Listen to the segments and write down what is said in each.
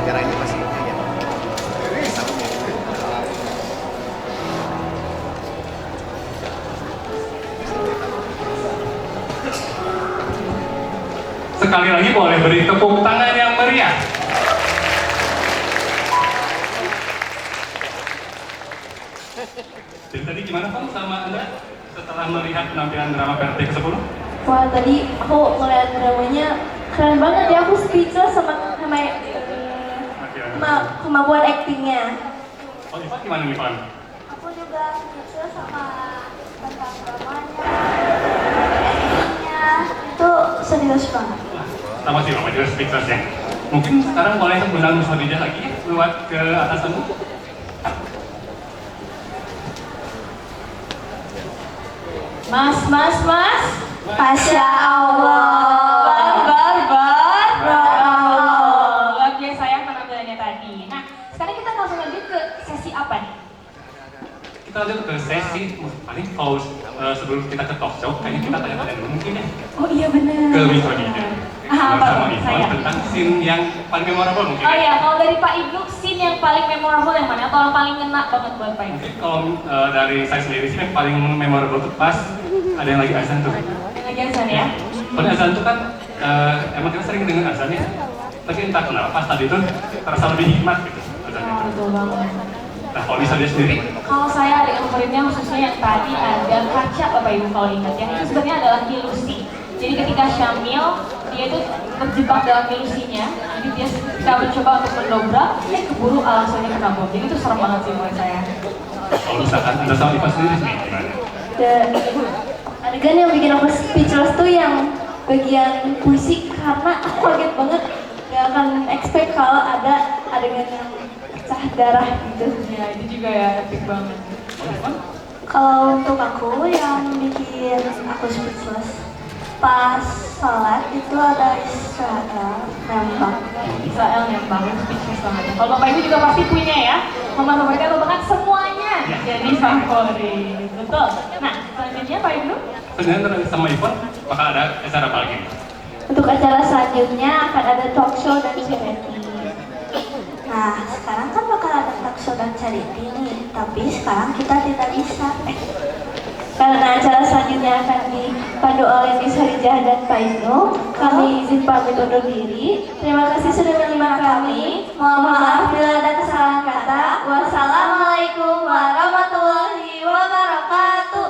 negara ini masih ya. Sekali lagi boleh beri tepuk tangan yang meriah. Jadi tadi gimana Pak sama Anda setelah melihat penampilan drama PRT ke-10? Wah, tadi aku ngeliat dramanya keren banget ya, aku speechless sama kemampuan aktingnya. Oh, Ivan gimana nih Pak? Aku juga speechless sama tentang dramanya, aktingnya, itu serius banget. Sama sih Mama juga speechless ya. Mungkin sekarang boleh undang Miss Khadijah lagi lewat ke atasanmu. Mas, Masya Allah. Luar biasa ya penampilannya tadi. Nah, sekarang kita langsung lanjut ke sesi apa nih? Kita lanjut ke sesi, paling kalau sebelum kita ke talk show, kayaknya kita tanya-tanya dulu mungkin ya Oh iya benar. ke Miss Khadijah. Apa Sama tuh? Ivan Saya. tentang scene yang paling memorable mungkin. Oh iya, kalau dari Pak Ibnu, scene yang paling memorable yang mana? Atau yang paling ngena banget buat Pak Ibnu? Mungkin kalau dari saya sendiri sih yang paling memorable tuh pas ada yang lagi azan tuh. Yang lagi azan ya? Pada azan tuh kan emang kita sering dengar azan ya, tapi entah kenapa pas tadi tuh terasa lebih hikmat gitu azannya. Oh, betul banget. Nah kalau Lisa dia sendiri, Kalau saya ada favoritnya khususnya yang tadi ada kaca Bapak Ibu kalau ingat ya, itu sebenarnya adalah ilusi. Jadi ketika Syamil dia itu terjebak dalam ilusinya, jadi dia mencoba untuk mendobrak, keburu alasannya kena bom. Jadi itu serem banget sih menurut saya. kalau misalkan Anda sama Ivan sendiri sih gimana? Dan adegan yang bikin aku speechless tuh yang bagian puisi, karena aku kaget banget, gak akan expect kalau ada adegan yang pecah darah gitu. Ya itu juga ya epic banget. Kalau untuk aku yang bikin aku speechless pas sholat itu ada Israel nembak. Israel yang banget speechless banget. Kalau Bapak Ibu juga pasti punya ya, momen favoritnya atau bahkan semuanya jadi favorit. Betul. Nah selanjutnya Pak Ibnu. Sebenarnya sama Ivan bakal ada acara apa lagi? Untuk acara selanjutnya akan ada talk show dan charity. Nah, sekarang kan bakal ada talk show dan charity nih, tapi sekarang kita tidak bisa. Karena acara selanjutnya akan dipandu oleh Miss Khadijah dan Pak Ibnu, kami izin pamit undur diri. Terima kasih sudah menyimak kami. Mohon maaf bila ada kesalahan kata. Wassalamualaikum warahmatullahi wabarakatuh.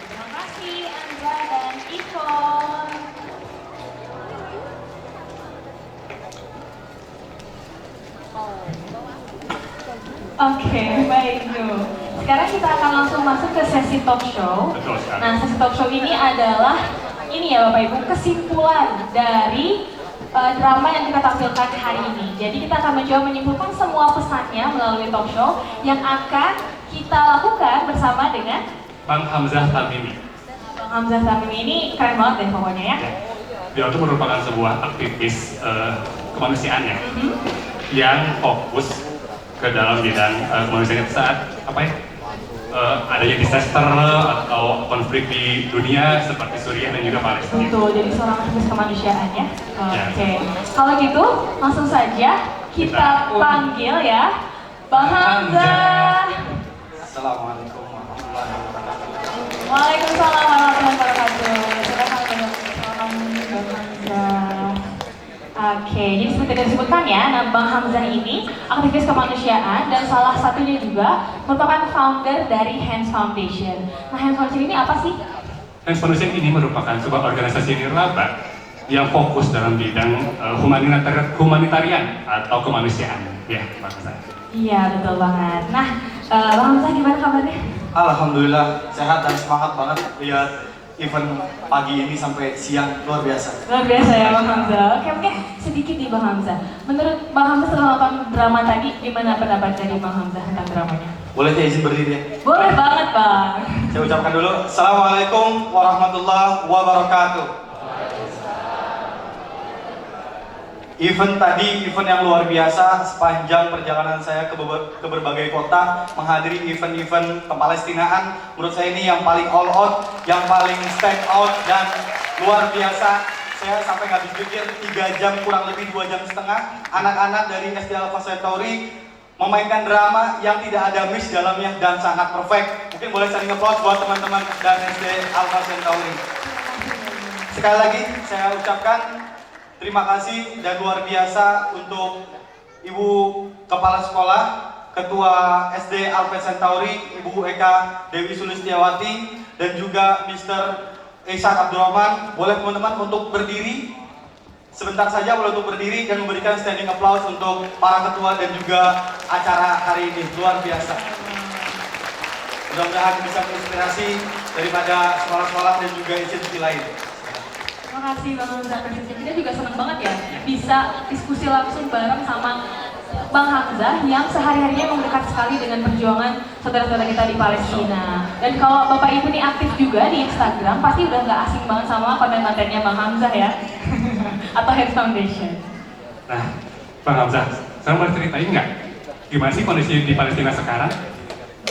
Terima kasih Andra dan Ivon. Oke, baik Ibnu. Sekarang kita akan langsung masuk ke sesi talk show. Betul sekali. Nah, sesi talk show ini adalah ini ya Bapak Ibu, kesimpulan dari drama yang kita tampilkan hari ini. Jadi kita akan mencoba menyimpulkan semua pesannya melalui talk show yang akan kita lakukan bersama dengan Bang Hamzah Tamimi. Bang Hamzah Tamimi ini keren banget deh pokoknya ya. Dia itu merupakan sebuah aktivis kemanusiaan ya, yang fokus ke dalam bidang kemanusiaan saat apa ya, adanya disaster atau konflik di dunia seperti Suriah dan juga Palestina. Betul, jadi seorang aktivis kemanusiaan ya. Ya. Oke, kalau gitu langsung saja kita panggil ya Bang Hamzah. Assalamualaikum warahmatullahi wabarakatuh. Waalaikumsalam warahmatullahi wabarakatuh. Silakan Bang Hamzah. Oke, jadi seperti yang disebutkan ya, nah Bang Hamzah ini aktivis kemanusiaan dan salah satunya juga merupakan founder dari Hands Foundation. Nah, Hands Foundation ini apa sih? Hands Foundation ini merupakan sebuah organisasi nirlaba yang fokus dalam bidang humanitarian atau kemanusiaan. Ya, Bang Hamzah. Iya, betul banget. Nah, Bang Hamzah gimana kabarnya? Alhamdulillah sehat dan semangat banget lihat event pagi ini sampai siang, luar biasa. Luar biasa ya Bang Hamzah. Oke, sedikit nih Bang Hamzah. Menurut Bang Hamzah setelah nonton drama tadi, gimana pendapat dari Bang Hamzah tentang dramanya? Boleh saya izin berdiri ya? Boleh banget Bang. Saya ucapkan dulu, Assalamualaikum warahmatullahi wabarakatuh. Event tadi, event yang luar biasa. Sepanjang perjalanan saya ke berbagai kota menghadiri event-event kepalestinaan, menurut saya ini yang paling all out, yang paling stand out dan luar biasa. saya sampai nggak habis pikir 3 jam kurang lebih 2 jam setengah anak-anak dari SD Alpha Centauri memainkan drama yang tidak ada miss dalamnya dan sangat perfect. Mungkin boleh standing applause buat teman-teman dan SD Alpha Centauri. Sekali lagi saya ucapkan terima kasih dan luar biasa untuk Ibu Kepala Sekolah, Ketua SD Alpha Centauri, Ibu Eka Dewi Sulistiawati, dan juga Mr. Ihsan Abdurrahman. Boleh teman-teman untuk berdiri sebentar saja, boleh untuk berdiri dan memberikan standing applause untuk para ketua dan juga acara hari ini. Luar biasa. Mudah-mudahan bisa menginspirasi daripada sekolah-sekolah dan juga institusi lain. Terima kasih Bang Hamzah. Kita juga senang banget ya bisa diskusi langsung bareng sama Bang Hamzah yang sehari-harinya memang dekat sekali dengan perjuangan saudara-saudara kita di Palestina. Dan kalau Bapak Ibu ini aktif juga di Instagram, pasti udah nggak asing banget sama konten-kontennya Bang Hamzah ya, atau Head Foundation. Nah, Bang Hamzah, saya boleh ceritain nggak gimana sih kondisi di Palestina sekarang?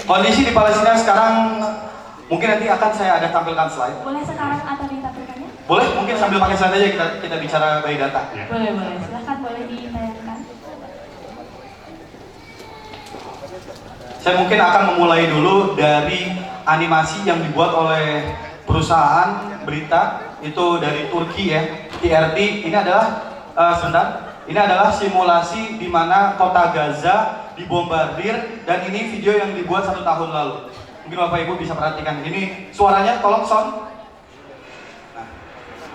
Kondisi di Palestina sekarang mungkin nanti akan saya ada tampilkan slide. Boleh sekarang atau ditampilkannya? Boleh, mungkin sambil pakai slide aja kita bicara by data. Ya. Boleh, silahkan boleh ditayangkan. Saya mungkin akan memulai dulu dari animasi yang dibuat oleh perusahaan berita itu dari Turki ya, TRT. Ini adalah ini adalah simulasi di mana kota Gaza dibombardir dan ini video yang dibuat 1 tahun lalu. Mungkin Bapak Ibu bisa perhatikan. Ini suaranya, tolong sound. Nah,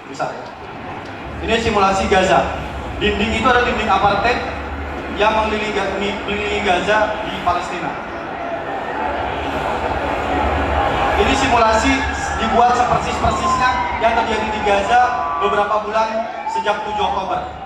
bisa ya. Ini simulasi Gaza. Dinding itu ada dinding apartheid yang mengelilingi Gaza di Palestina. Ini simulasi dibuat sepersis-persisnya yang terjadi di Gaza beberapa bulan sejak 7 Oktober.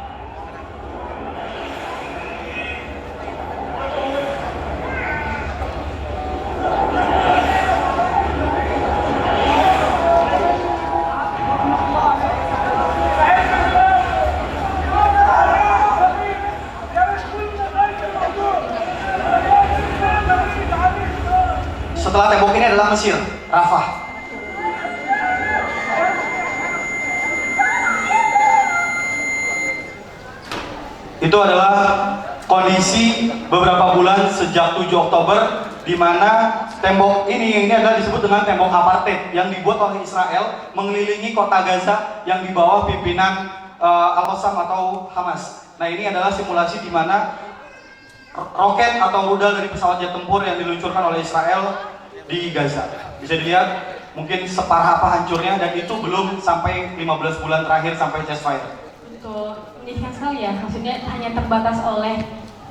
Setelah tembok ini adalah Mesir, Rafah. Itu adalah kondisi beberapa bulan sejak 7 Oktober di mana tembok ini adalah disebut dengan tembok apartheid yang dibuat oleh Israel mengelilingi kota Gaza yang di bawah pimpinan Al-Qassam atau Hamas. Nah, ini adalah simulasi di mana roket atau rudal dari pesawat jet tempur yang diluncurkan oleh Israel di Gaza. Bisa dilihat mungkin separah apa hancurnya dan itu belum sampai 15 bulan terakhir sampai ceasefire. Betul, menyedihkan sekali ya, maksudnya hanya terbatas oleh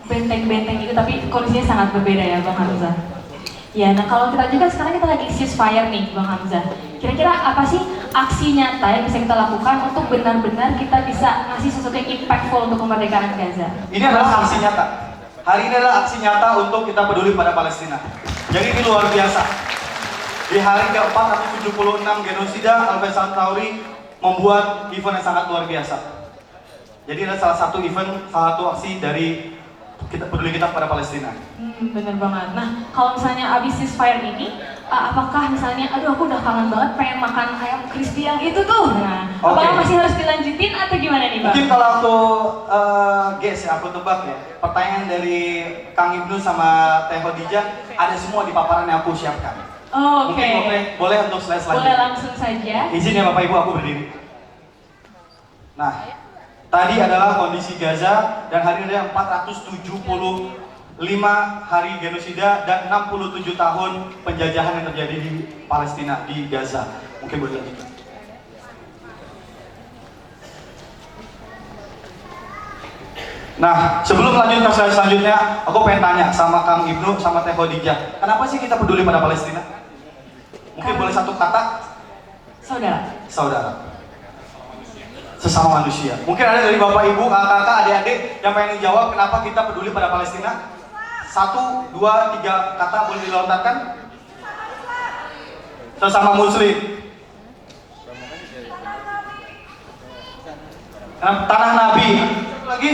benteng-benteng itu, tapi kondisinya sangat berbeda ya Bang Hamzah. Ya, nah kalau kita juga sekarang kita lagi ceasefire nih Bang Hamzah. Kira-kira apa sih aksi nyata yang bisa kita lakukan untuk benar-benar kita bisa ngasih sesuatu yang impactful untuk kemerdekaan Gaza? Ini adalah aksi nyata. Hari ini adalah aksi nyata untuk kita peduli pada Palestina. Jadi ini luar biasa. Di hari ke-476 genosida, Alpha Centauri membuat event yang sangat luar biasa. Jadi ada salah satu event, salah satu aksi dari kita peduli kita pada Palestina. Bener banget. Nah, kalau misalnya abis ceasefire ini, apakah misalnya, aduh aku udah kangen banget pengen makan ayam crispy yang itu tuh. Nah, apakah masih harus dilanjutin atau gimana nih Bang? Mungkin kalau aku guess ya, aku tebak ya. Pertanyaan dari Kang Ibnu sama Teh Khadijah ada semua di paparan yang aku siapkan. Oke. Mungkin boleh untuk slide selanjutnya. Boleh langsung saja. Izin ya Bapak Ibu, aku berdiri. Nah, tadi adalah kondisi Gaza dan hari ini ada 475 hari genosida dan 67 tahun penjajahan yang terjadi di Palestina, di Gaza. Mungkin boleh lanjut. Nah, sebelum lanjut ke slide selanjutnya, aku pengen tanya sama Kang Ibnu sama Teh Khadijah, kenapa sih kita peduli pada Palestina? Mungkin boleh satu kata? Saudara. Saudara. Sesama manusia. Mungkin ada dari Bapak Ibu, kakak-kakak, adik-adik yang pengen jawab kenapa kita peduli pada Palestina? 1, 2, 3 kata boleh dilontarkan? Sesama Muslim. Tanah Nabi. Lagi?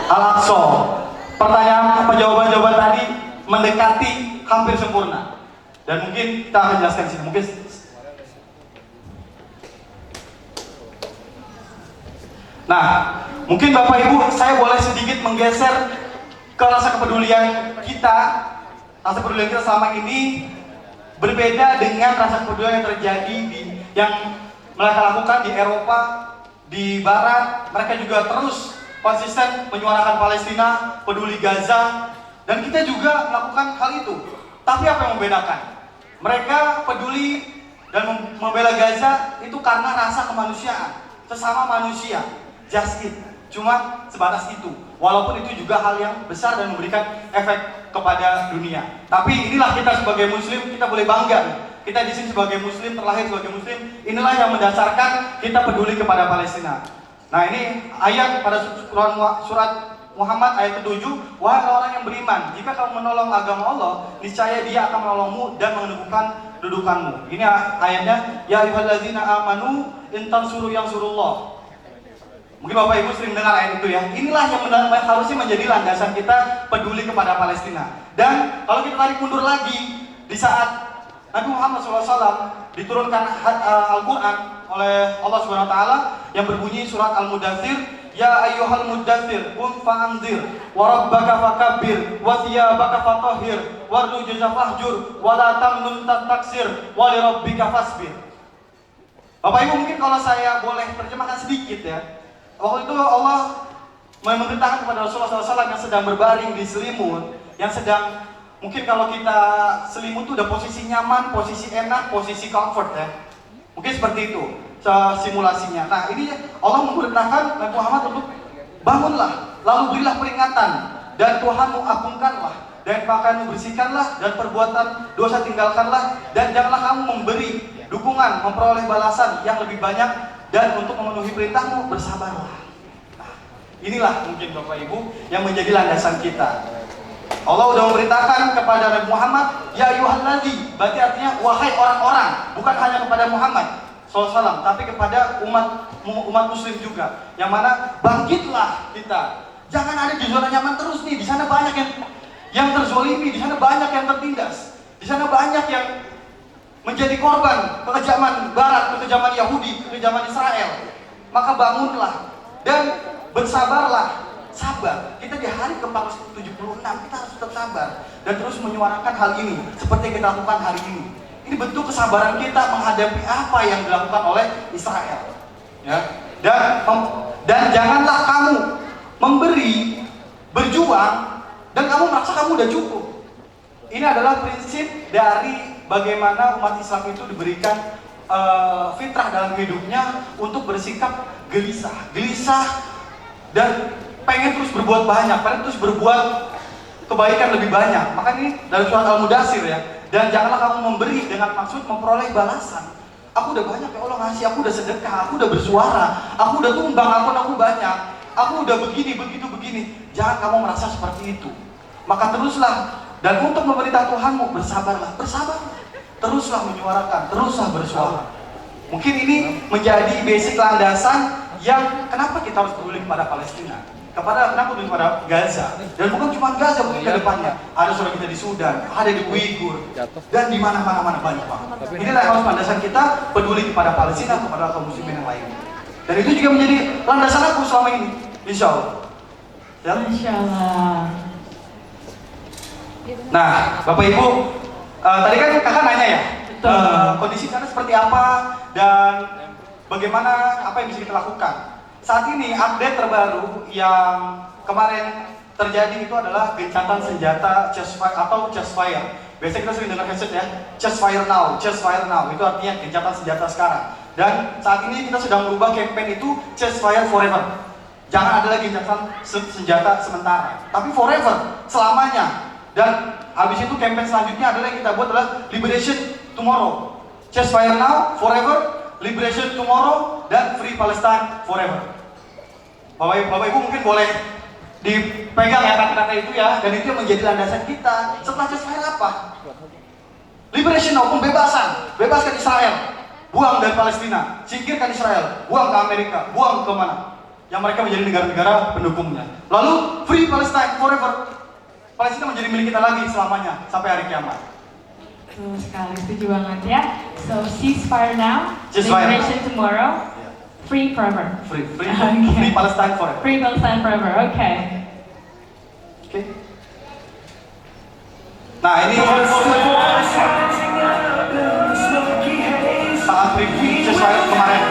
Al-Aqsa. Pertanyaan jawaban-jawaban tadi mendekati hampir sempurna. Dan mungkin kita akan jelaskan di sini. Mungkin Nah, mungkin Bapak Ibu saya boleh sedikit menggeser ke rasa kepedulian kita. Rasa kepedulian kita selama ini berbeda dengan rasa kepedulian yang terjadi yang mereka lakukan di Eropa, di Barat. Mereka juga terus konsisten menyuarakan Palestina, peduli Gaza, dan kita juga melakukan hal itu. Tapi apa yang membedakan? Mereka peduli dan membela Gaza itu karena rasa kemanusiaan, sesama manusia, just it. Cuma sebatas itu. Walaupun itu juga hal yang besar dan memberikan efek kepada dunia. Tapi inilah kita sebagai Muslim, kita boleh bangga. Kita di sini sebagai Muslim, terlahir sebagai Muslim. Inilah yang mendasarkan kita peduli kepada Palestina. Nah, ini ayat pada surat Muhammad ayat ke-7, wahai orang yang beriman, jika kamu menolong agama Allah, niscaya Dia akan menolongmu dan menundukkan dudukanmu. Ini ayatnya, ya ayyuhallazina amanu in tansuru yansurullah. Mungkin Bapak Ibu sering dengar ayat itu ya. Inilah yang harusnya menjadi landasan kita peduli kepada Palestina. Dan kalau kita tarik mundur lagi, di saat Nabi Muhammad SAW diturunkan Al-Quran oleh Allah SWT yang berbunyi surat Al-Mudaththir, ya ayyuhal mudaththir qum fa'anzir wa rabbaka fakabbir wa thiyabaka fatahhir warujza fahjur wa la tamnun tastaksir wa li rabbika fasbir. Bapak Ibu, mungkin kalau saya boleh terjemahkan sedikit ya. Waktu itu Allah memerintahkan kepada Rasulullah SAW yang sedang berbaring di selimut, yang sedang, mungkin kalau kita selimut itu udah posisi nyaman, posisi enak, posisi comfort ya. Mungkin seperti itu simulasinya. Nah, ini Allah memerintahkan Nabi Muhammad untuk bangunlah, lalu berilah peringatan, dan Tuhanmu agungkanlah, dan pakaianmu bersihkanlah, dan perbuatan dosa tinggalkanlah, dan janganlah kamu memberi dukungan, memperoleh balasan yang lebih banyak, dan untuk memenuhi perintahmu bersabarlah. Nah, inilah mungkin Bapak Ibu yang menjadi landasan kita. Allah sudah memerintahkan kepada Nabi Muhammad, ya ayyuhallazi, berarti artinya wahai orang-orang, bukan hanya kepada Muhammad SAW, tapi kepada umat Muslim juga. Yang mana bangkitlah kita. Jangan ada di zona nyaman terus nih. Di sana banyak yang terzolimi, di sana banyak yang tertindas, di sana banyak yang menjadi korban kekejaman Barat, kekejaman Yahudi, kekejaman Israel. Maka bangunlah dan bersabarlah. Sabar. Kita di hari ke-476 kita harus tetap sabar dan terus menyuarakan hal ini seperti yang kita lakukan hari ini. Ini bentuk kesabaran kita menghadapi apa yang dilakukan oleh Israel. Ya. Dan janganlah kamu memberi, berjuang dan kamu merasa kamu udah cukup. Ini adalah prinsip dari bagaimana umat Islam itu diberikan fitrah dalam hidupnya untuk bersikap gelisah dan pengen terus berbuat banyak, pengen terus berbuat kebaikan lebih banyak. Maka ini dari surat Al-Mudaththir ya. Dan janganlah kamu memberi dengan maksud memperoleh balasan. Aku udah banyak ya Allah ngasih, aku udah sedekah, aku udah bersuara, aku udah tumbang, aku banyak, aku udah begini. Jangan kamu merasa seperti itu. Maka teruslah, dan untuk memerintah Tuhanmu bersabarlah. Teruslah menyuarakan, teruslah bersuara. Mungkin ini menjadi basic landasan yang kenapa kita harus peduli kepada Palestina. Kenapa peduli kepada Gaza? Dan bukan cuma Gaza, mungkin ke depannya ada saudara kita di Sudan, ada di Uighur, dan di mana-mana banyak banget. Inilah yang harus landasan kita peduli kepada Palestina, kepada kaum muslimin yang lain. Dan itu juga menjadi landasan aku selama ini, insya Allah. Ya? Insya Allah. Nah, Bapak Ibu, tadi kan kakak nanya ya, kondisi sana seperti apa dan bagaimana apa yang bisa kita lakukan. Saat ini update terbaru yang kemarin terjadi itu adalah gencatan senjata ceasefire. Biasanya kita sering dengar headset ya, ceasefire now. Itu artinya gencatan senjata sekarang. Dan saat ini kita sedang merubah campaign itu ceasefire forever. Jangan ada lagi gencatan senjata sementara, tapi forever, selamanya. Dan habis itu campaign selanjutnya adalah yang kita buat adalah liberation tomorrow. Ceasefire now, forever, liberation tomorrow, dan free Palestine forever. Bapak Ibu mungkin boleh dipegang ya kata-kata itu ya, dan itu yang menjadi landasan kita. Setelah ceasefire apa? Liberation now, pembebasan, bebaskan Israel, buang dari Palestina, singkirkan Israel, buang ke Amerika, buang ke mana? Yang mereka menjadi negara-negara pendukungnya. Lalu free Palestine forever. Palestina menjadi milik kita lagi selamanya sampai hari kiamat. Betul sekali, setuju banget ya. So ceasefire now, Ceasefire liberation tomorrow, Free forever. Free Okay. free Palestine forever. Free Palestine forever. Okay. Oke. Nah, ini saat review sesuai kemarin.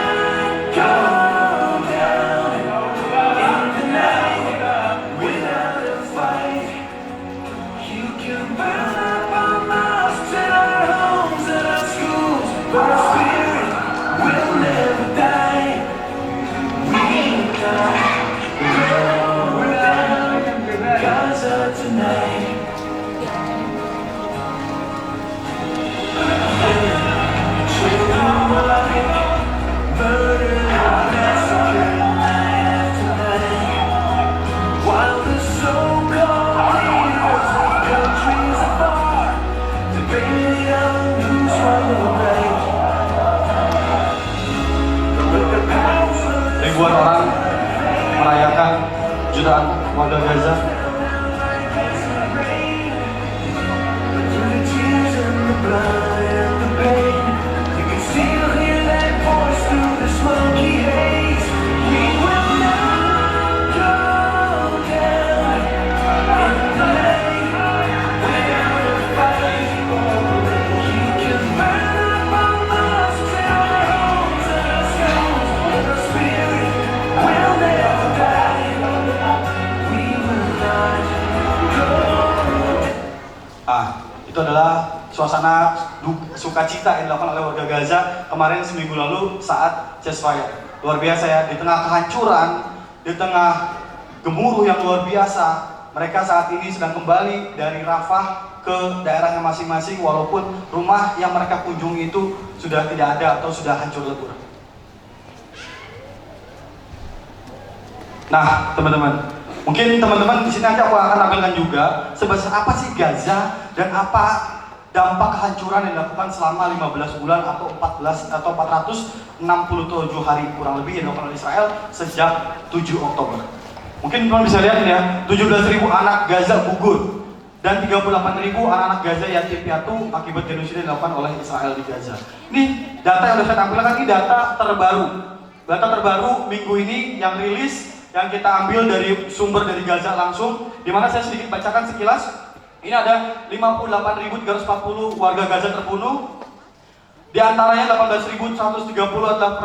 Ribuan orang merayakan jutaan warga Gaza. Itu adalah suasana sukacita yang dilakukan oleh warga Gaza kemarin seminggu lalu saat ceasefire. Luar biasa ya, di tengah kehancuran, di tengah gemuruh yang luar biasa, mereka saat ini sedang kembali dari Rafah ke daerahnya masing-masing walaupun rumah yang mereka kunjungi itu sudah tidak ada atau sudah hancur lebur. Nah, teman-teman, mungkin teman-teman di sini nanti aku akan tampilkan juga sebesar apa sih Gaza dan apa dampak kehancuran yang dilakukan selama 15 bulan atau 467 hari kurang lebih yang dilakukan oleh Israel sejak 7 Oktober. Mungkin teman bisa lihat ya, 17.000 anak Gaza gugur dan 38.000 anak-anak Gaza yatim piatu akibat genosida yang dilakukan oleh Israel di Gaza. Ini data yang sudah saya tampilkan, ini data terbaru. Data terbaru minggu ini yang rilis, yang kita ambil dari sumber dari Gaza langsung, di mana saya sedikit bacakan sekilas. Ini ada 58.340 warga Gaza terbunuh. Di antaranya 18.130 adalah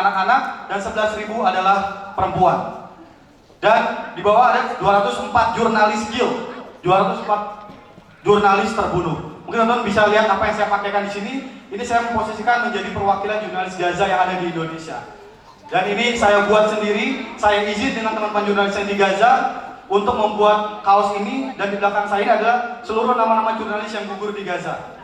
anak-anak dan 11.000 adalah perempuan. Dan di bawah ada 204 jurnalis kill, 204 jurnalis terbunuh. Mungkin teman-teman bisa lihat apa yang saya pakaikan di sini. Ini saya memposisikan menjadi perwakilan jurnalis Gaza yang ada di Indonesia. Dan ini saya buat sendiri. Saya izin dengan teman-teman jurnalis yang di Gaza untuk membuat kaos ini, dan di belakang saya ini adalah seluruh nama-nama jurnalis yang gugur di Gaza.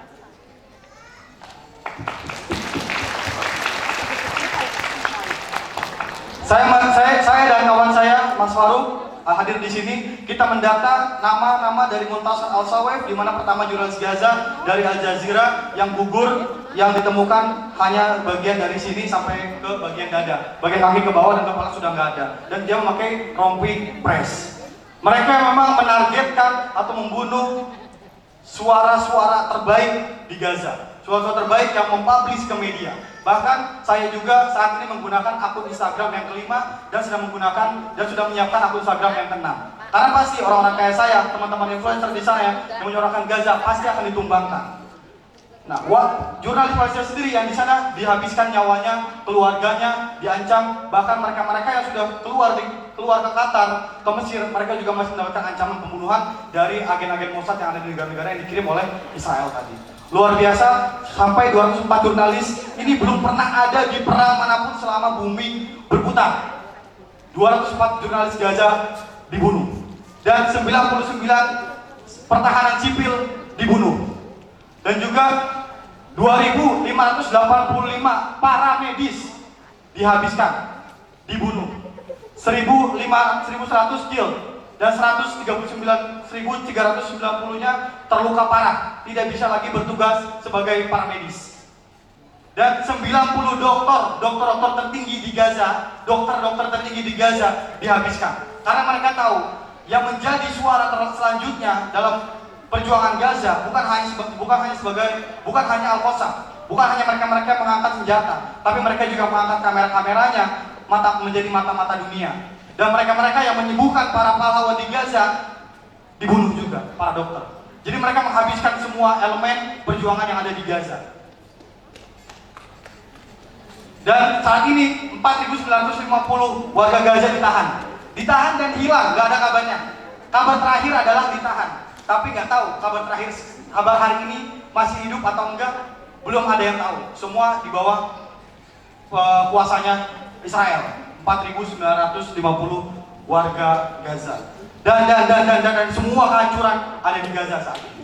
Saya dan kawan saya, Mas Faruk, hadir di sini. Kita mendata nama-nama dari Muntasir Al-Sawef, di mana pertama jurnalis Gaza dari Al Jazeera yang gugur, yang ditemukan hanya bagian dari sini sampai ke bagian dada, bagian kaki ke bawah dan kepala sudah nggak ada, dan dia memakai rompi press. Mereka memang menargetkan atau membunuh suara-suara terbaik di Gaza, suara-suara terbaik yang mempublish ke media. Bahkan saya juga saat ini menggunakan akun Instagram yang kelima dan sudah menyiapkan akun Instagram yang keenam. Karena pasti orang-orang kayak saya, teman-teman influencer di sana yang menyuarakan Gaza pasti akan ditumbangkan. Nah, jurnalis Palestina sendiri yang di sana dihabiskan nyawanya, keluarganya diancam, bahkan mereka-mereka yang sudah keluar ke Qatar, ke Mesir, mereka juga masih mendapatkan ancaman pembunuhan dari agen-agen Mossad yang ada di negara-negara yang dikirim oleh Israel tadi. Luar biasa, sampai 204 jurnalis ini belum pernah ada di perang manapun selama bumi berputar. 204 jurnalis Gaza dibunuh dan 99 pertahanan sipil dibunuh. Dan juga 2.585 para medis dihabiskan, dibunuh. 1.100 kill dan 139.390-nya terluka parah, tidak bisa lagi bertugas sebagai para medis. Dan 90 dokter tertinggi di Gaza, dokter tertinggi di Gaza dihabiskan. Karena mereka tahu yang menjadi suara selanjutnya dalam perjuangan Gaza bukan hanya Al-Qassam, Bukan hanya mereka-mereka mengangkat senjata, tapi mereka juga mengangkat kamera-kameranya menjadi mata-mata dunia. Dan mereka-mereka yang menyembuhkan para pahlawan di Gaza dibunuh juga para dokter. Jadi mereka menghabiskan semua elemen perjuangan yang ada di Gaza. Dan saat ini 4.950 warga Gaza ditahan dan hilang, nggak ada kabarnya. Kabar terakhir adalah ditahan, tapi nggak tahu kabar hari ini masih hidup atau enggak, belum ada yang tahu. Semua di bawah kuasanya Israel. 4.950 warga Gaza. Dan semua kehancuran ada di Gaza saat ini.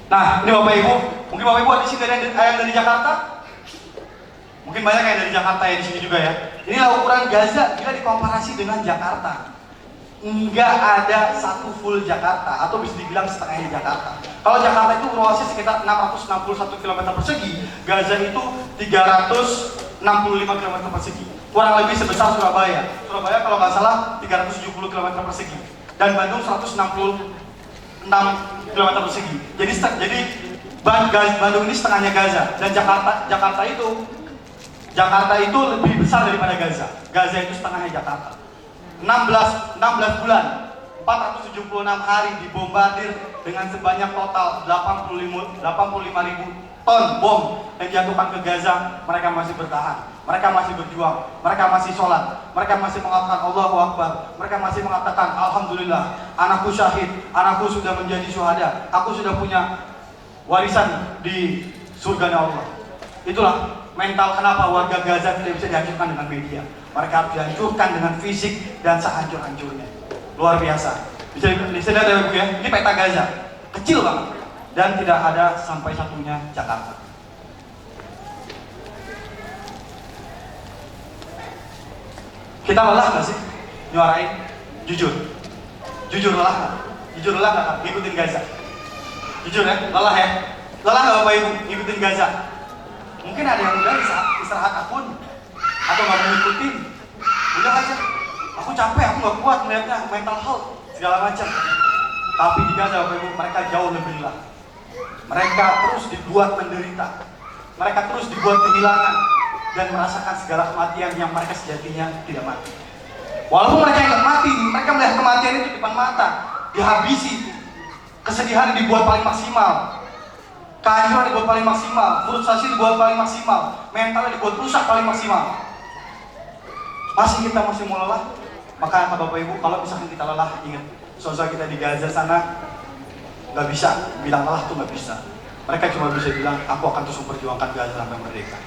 Nah, ini Bapak Ibu, mungkin Bapak Ibu ada di sini yang dari Jakarta. Mungkin banyak yang dari Jakarta ya di sini juga ya. Inilah ukuran Gaza bila dikomparasi dengan Jakarta. Enggak ada satu full Jakarta, atau bisa dibilang setengahnya Jakarta. Kalau Jakarta itu luasnya sekitar 661 km persegi, Gaza itu 365 km persegi. Kurang lebih sebesar Surabaya. Surabaya kalau nggak salah 370 km persegi. Dan Bandung 166 km persegi. Jadi Bandung ini setengahnya Gaza. Dan Jakarta itu lebih besar daripada Gaza. Gaza itu setengahnya Jakarta. 16 bulan, 476 hari dibombardir dengan sebanyak total 85.000 ton bom yang dijatuhkan ke Gaza. Mereka masih bertahan, mereka masih berjuang, mereka masih sholat, mereka masih mengatakan Allahu Akbar, mereka masih mengatakan Alhamdulillah, anakku syahid, anakku sudah menjadi syuhada, aku sudah punya warisan di surga Allah. Itulah mental kenapa warga Gaza tidak bisa dihancurkan dengan media. Mereka harus dihancurkan dengan fisik dan sehancur-hancurnya. Luar biasa. Bisa lihat ya Bu ya, ini peta Gaza, kecil banget dan tidak ada sampai satunya Jakarta. Kita lelah nggak sih nyuarain? Jujur lelah nggak? Jujur lelah nggak ngikutin Gaza? Jujur ya, lelah ya? Lelah nggak Bapak Ibu ngikutin Gaza? Mungkin ada yang udah istirahat akun atau nggak mengikutin, udah aja. Aku capek, aku nggak kuat melihatnya, mental health segala macam. Tapi di Gaza Bapak Ibu, mereka jauh lebih lelah. Mereka terus dibuat menderita, mereka terus dibuat kehilangan dan merasakan segala kematian yang mereka sejatinya tidak mati. Walaupun mereka yang mati, mereka melihat kematian itu di depan mata, dihabisi, kesedihan dibuat paling maksimal. Kehancuran dibuat paling maksimal, frustasi dibuat paling maksimal, mentalnya dibuat rusak paling maksimal. Masih kita masih mau lelah? Maka Bapak Ibu, kalau misalkan kita lelah, ingat, saudara kita di Gaza sana nggak bisa bilang lelah tuh nggak bisa. Mereka cuma bisa bilang, aku akan terus memperjuangkan Gaza sampai merdeka.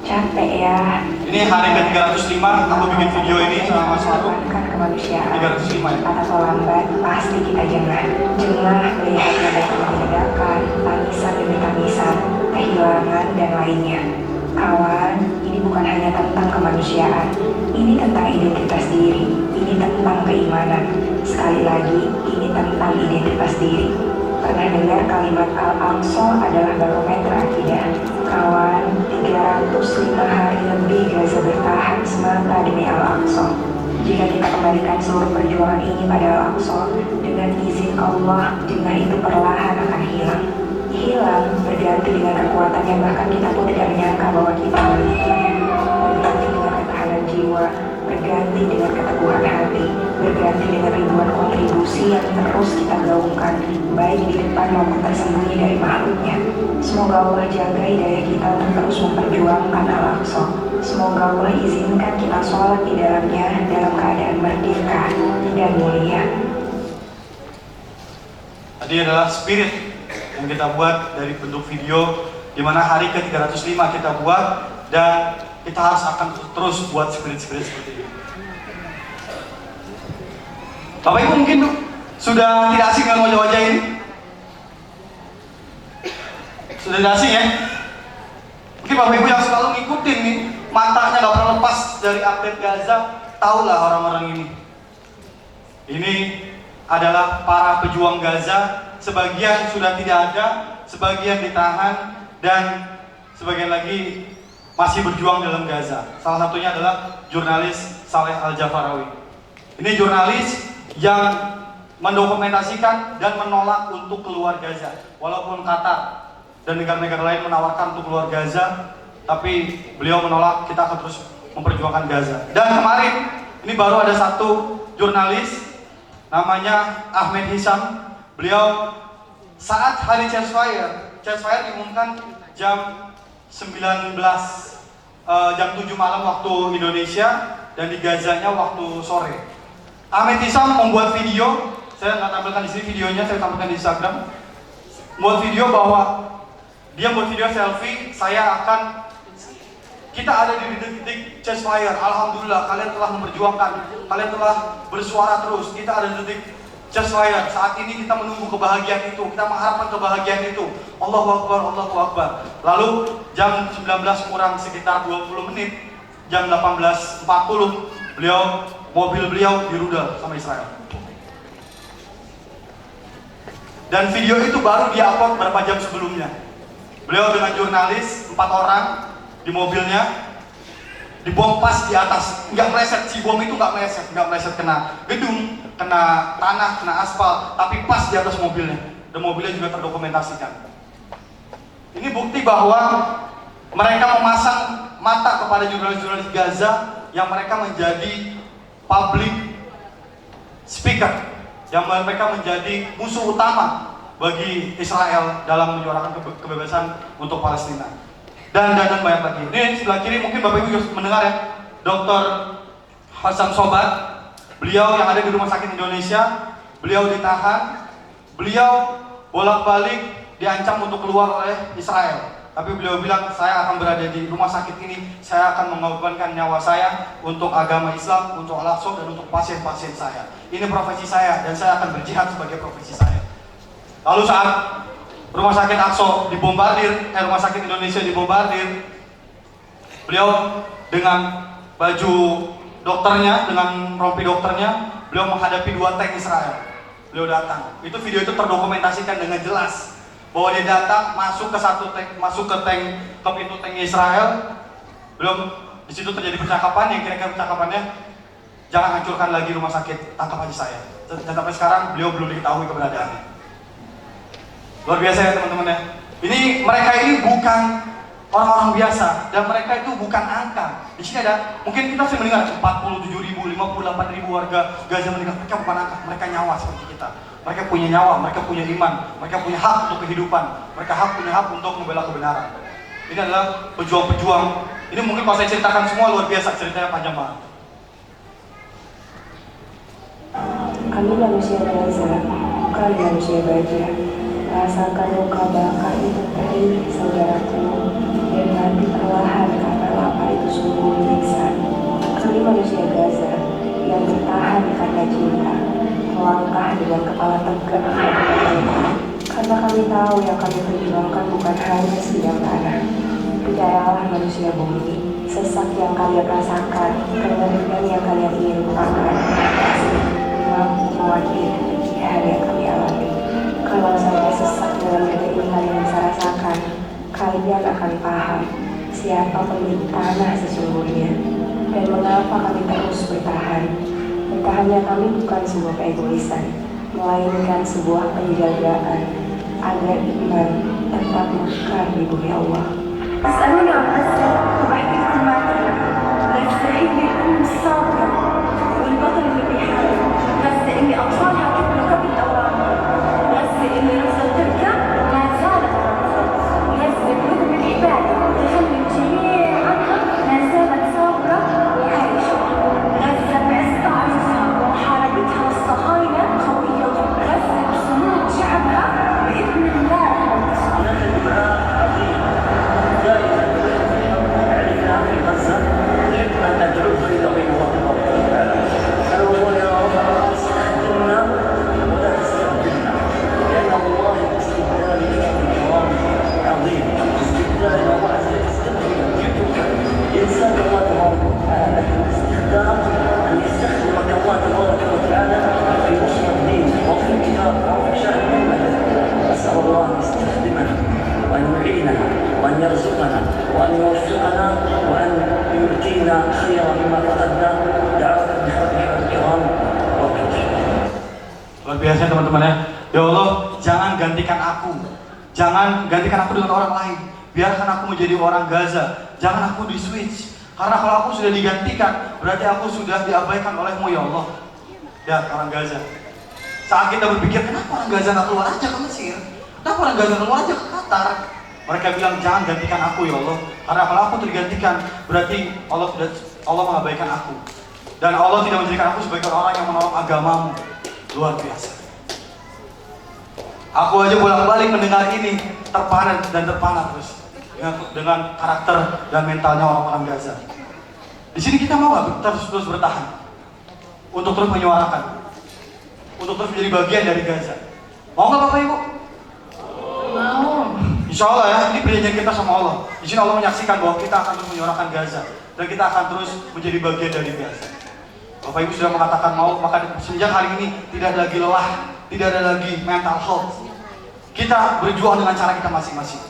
Capek ya. Ini hari ke-305, aku bikin video ini sama Mas Faru. Kemanusiaan 305 ya. atau lambat pasti kita jengah melihat ledakan, tangisan demi tangisan, kehilangan dan lainnya. Kawan, ini bukan hanya tentang kemanusiaan, ini tentang identitas diri, ini tentang keimanan. Sekali lagi, ini tentang identitas diri. Pernah dengar kalimat Al-Aqsa adalah barometer akidah? Kawan, 305 hari lebih Gaza bertahan semata demi Al-Aqsa. Jika kita kembalikan seluruh perjuangan ini pada Al-Aqsa, dengan izin Allah, jengah itu perlahan akan hilang. Hilang berganti dengan kekuatan yang bahkan kita pun tidak menyangka bahwa kita memilikinya. Berganti dengan ketahanan jiwa, berganti dengan keteguhan hati, berganti dengan ribuan kontribusi yang terus kita gaungkan, baik di depan maupun tersembunyi dari makhluknya. Semoga Allah jaga hidayah kita untuk terus memperjuangkan Al-Aqsa. Semoga Allah izinkan kita sholat di dalamnya dalam keadaan merdeka dan mulia. Tadi adalah spirit yang kita buat dari bentuk video, di mana hari ke-305 kita buat, dan kita harus akan terus buat spirit-spirit seperti ini. Bapak Ibu mungkin sudah tidak asing dengan wajah-wajah ini? Sudah tidak asing ya? Mungkin Bapak Ibu yang selalu ngikutin nih, matanya gak pernah lepas dari update Gaza, tahulah orang-orang ini. Ini adalah para pejuang Gaza. Sebagian sudah tidak ada, sebagian ditahan, dan sebagian lagi masih berjuang dalam Gaza. Salah satunya adalah jurnalis Saleh Al-Jafarawi. Ini jurnalis yang mendokumentasikan dan menolak untuk keluar Gaza. Walaupun Qatar dan negara-negara lain menawarkan untuk keluar Gaza, tapi beliau menolak. Kita akan terus memperjuangkan Gaza. Dan kemarin ini baru ada satu jurnalis namanya Ahmed Hisham. Beliau saat hari ceasefire diumumkan jam 19 jam 7 malam waktu Indonesia dan di Gazanya waktu sore. Ahmed Hisham membuat video, saya nggak tampilkan di sini videonya, saya tampilkan di Instagram. Membuat video bahwa dia membuat video selfie, kita ada di detik-detik ceasefire. Alhamdulillah, kalian telah memperjuangkan, kalian telah bersuara terus. Kita ada di detik ceasefire. Saat ini kita menunggu kebahagiaan itu, kita mengharapkan kebahagiaan itu. Allahu Akbar, Allahu Akbar. Lalu jam 19 kurang sekitar 20 menit, jam 18.40, mobil beliau dirudal sama Israel. Dan video itu baru dia-upload beberapa jam sebelumnya. Beliau dengan jurnalis 4 orang di mobilnya dibom pas di atas, nggak meleset. Si bom itu nggak meleset kena gedung, kena tanah, kena aspal, tapi pas di atas mobilnya. Dan mobilnya juga terdokumentasikan. Ini bukti bahwa mereka memasang mata kepada jurnalis-jurnalis Gaza yang mereka menjadi public speaker, yang mereka menjadi musuh utama bagi Israel dalam menyuarakan kebebasan untuk Palestina. Dan banyak lagi. Ini sebelah kiri mungkin Bapak Ibu juga mendengar ya, Dr. Hasan Sobat. Beliau yang ada di Rumah Sakit Indonesia, beliau ditahan, beliau bolak-balik diancam untuk keluar oleh Israel. Tapi beliau bilang, saya akan berada di rumah sakit ini, saya akan mengorbankan nyawa saya untuk agama Islam, untuk Al-Aqsa, dan untuk pasien-pasien saya. Ini profesi saya, dan saya akan berjihad sebagai profesi saya. Lalu saat rumah sakit Aqsa dibombardir, rumah sakit Indonesia dibombardir, beliau dengan baju dokternya, dengan rompi dokternya, beliau menghadapi 2 tank Israel. Beliau datang. Itu video itu terdokumentasikan dengan jelas bahwa dia datang masuk ke ke pintu tank Israel. Belum di situ terjadi percakapan yang kira-kira percakapannya, jangan hancurkan lagi rumah sakit, tangkap aja saya. Dan sampai sekarang beliau belum diketahui keberadaannya. Luar biasa ya teman-teman ya. Mereka ini bukan orang-orang biasa, dan mereka itu bukan angka. Di sini ada, mungkin kita sering mendengar 47.000, 58.000 warga Gaza meninggal. Mereka bukan angka, mereka nyawa seperti kita. Mereka punya nyawa, mereka punya iman, mereka punya hak untuk kehidupan, mereka punya hak untuk membela kebenaran. Ini adalah pejuang-pejuang. Ini mungkin kalau saya ceritakan semua luar biasa, ceritanya panjang banget. Kami manusia Gaza, kami manusia baja. Rasakan luka bakar itu perih, saudaraku, dan mati perlahan karena lapar itu sungguh menyiksa. Kami manusia Gaza yang bertahan karena cinta, melangkah dengan kepala tegak karena kami tahu yang kami perjuangkan bukan hanya sidang tanah. Percayalah manusia bumi, sesak yang kalian rasakan, kengerian yang kalian ingin lupakan, mampu mewakili jihad yang kami alami. Kalau sampai sesak dalam detik ini kalian bisa rasakan, kalian akan paham siapa pemilik tanah sesungguhnya dan mengapa kami terus bertahan. Bertahannya kami bukan sebuah keegoisan, melainkan sebuah penjagaan agar iman tetap mekar di bumi Allah. اسألوني عن غزة وبحكي لكم ما غزة هي الأم الصابرة والبطل اللي بيحارب. غزة اللي أطفالها كبروا قبل أوانها. غزة اللي رفضت تركع ما زالت ترفض. غزة برغم العبادة تخلي الجميع عنها ما زالت صابرة وعايشة. غزة بعز ضعفها ومحاربتها للصهاينة قوية. غزة بصمود شعبها بإذن الله. وأن يرزقنا وأن يوفقنا وأن يؤتينا خيرا مما فقدنا. Luar biasa teman-teman ya. Ya Allah, jangan gantikan aku. Jangan gantikan aku dengan orang lain. Biarkan aku menjadi orang Gaza. Jangan aku di switch. Karena kalau aku sudah digantikan, berarti aku sudah diabaikan olehmu ya Allah. Ya orang Gaza. Saat kita berpikir, kenapa orang Gaza nggak keluar aja ke Mesir? Kenapa orang Gaza keluar aja ke Qatar? Mereka bilang, jangan gantikan aku ya Allah. Karena kalau aku tergantikan, berarti Allah mengabaikan aku. Dan Allah tidak menjadikan aku sebagai orang yang menolong agamamu. Luar biasa. Aku aja bolak-balik mendengar ini, terpana dan terpana terus dengan karakter dan mentalnya orang-orang Gaza. Di sini kita mau nggak terus bertahan untuk terus menyuarakan, untuk terus menjadi bagian dari Gaza? Mau nggak Bapak Ibu? Mau. Insya Allah ya, ini perjanjian kita sama Allah. Di sini Allah menyaksikan bahwa kita akan terus menyuarakan Gaza dan kita akan terus menjadi bagian dari Gaza. Bapak Ibu sudah mengatakan mau, maka sejak hari ini tidak ada lagi lelah, tidak ada lagi mental health. Kita berjuang dengan cara kita masing-masing.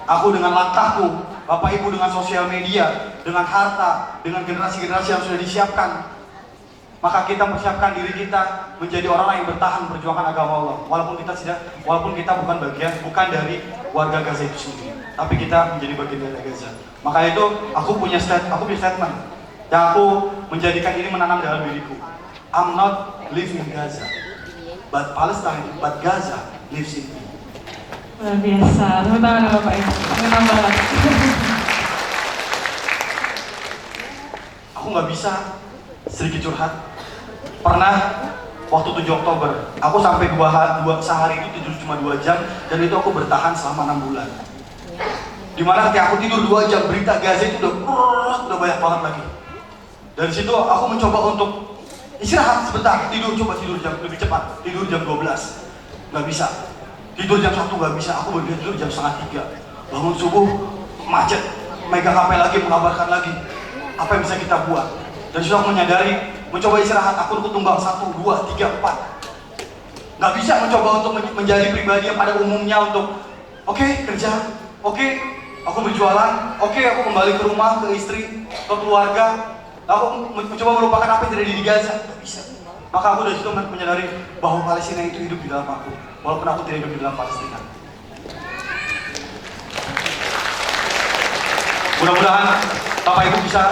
Aku dengan langkahku, Bapak Ibu dengan sosial media, dengan harta, dengan generasi-generasi yang sudah disiapkan. Maka kita mempersiapkan diri kita menjadi orang yang bertahan memperjuangkan agama Allah. Walaupun kita bukan dari warga Gaza itu sendiri, tapi kita menjadi bagian dari Gaza. Maka itu aku punya statement yang aku menjadikan ini menanam dalam diriku. I'm not living in Gaza, but Palestine, but Gaza lives in me. Luar biasa, tepuk tangan ya Bapak Ibu, mengenang banget. Aku nggak bisa sedikit curhat. Pernah waktu 7 Oktober, aku sampai sehari itu tidur cuma 2 jam, dan itu aku bertahan selama 6 bulan. Dimana ketika aku tidur 2 jam, berita Gaza itu udah banyak banget lagi. Dari situ aku mencoba untuk istirahat sebentar, coba tidur jam lebih cepat, tidur jam 12, nggak bisa. Tidur jam 1 nggak bisa, aku baru tidur jam 2:30. Bangun subuh, macet, megang HP lagi, mengabarkan lagi apa yang bisa kita buat. Dan sudah aku menyadari, mencoba istirahat, aku tumbang 1, 2, 3, 4. Nggak bisa mencoba untuk menjadi pribadi yang pada umumnya untuk oke, kerja, oke, aku berjualan, oke, aku kembali ke rumah, ke istri, ke keluarga. Aku mencoba melupakan apa yang terjadi di Gaza. Nggak bisa. Maka aku dari situ menyadari bahwa Palestina itu hidup di dalam aku, walaupun aku tidak hidup di dalam Palestina. Mudah-mudahan Bapak Ibu bisa